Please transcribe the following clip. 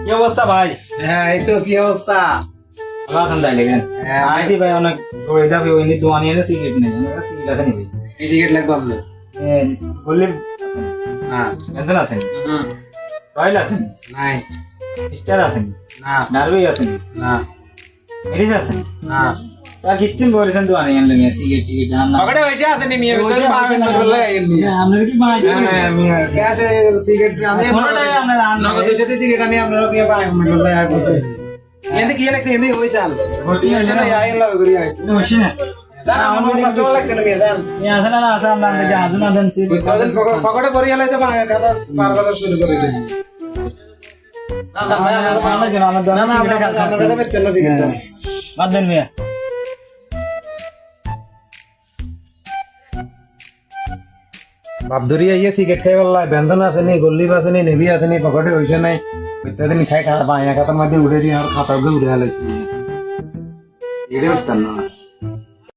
কি অবস্থা ভাই? হ্যাঁ এই তো কি অবস্থা? ভালো আছেন তাইলে কেন? আইছি ভাই অনেক ওই দাবি ওই নি দোয়ানি এনে সিগারেট নেই, আমার কাছে সিগারেট আছে নি ভাই? কি সিগারেট লাগবে আপনার? বললে না বেতন আছেন, রয়্যাল আছেন, নাই স্টার আছেন, না নারভি আছেন, না এরিস আছেন, না আর কিচ্ছু বলেছেন দোয়ানি এনে লেগে সিগারেট টিকিট জান না। পকেটে পয়সা আছে নি মিয়া ভিতরে পাবেন না বলে আইনি। আপনার কি ভাই? হ্যাঁ মিয়া ক্যাশে সিগারেট আমি কোনটাই আপনার আনবে? নগদের সাথে সিগারেট আনি আপনারা মিয়া পাবেন না বলে আর বলছে এতে কি লাগছে এতে হই চাল বসি আছে না আইন লাগা করি আই বসি না। জান আমার কাস্টমার লাগতে না মিয়া জান এই আছে না আছে আপনার থেকে আজুনা দেন সিগারেট। তোদের পকেটে পড়ি গেলে তো কথা পারবার শুরু করে দিন না না ভাই আমার ভালো লাগে না, আমার দোয়ানি না সিগারেট আপনার খাচ্ছি। কথা বেচতেন না সিগারেট বাদ দেন মিয়া। বাপ ধরিয়া ইয়ে সিগারেট খাই বললা ব্যঞ্জন আছে নি গল্লিব আছে নি নেভি আছে নি পকেটে হইছে নাই ইত্যাদি খাই বাঁয়া খাতার মধ্যে উঠে দিয়ে আর খাতা উঠে হালাইছি এটা বুঝতাম না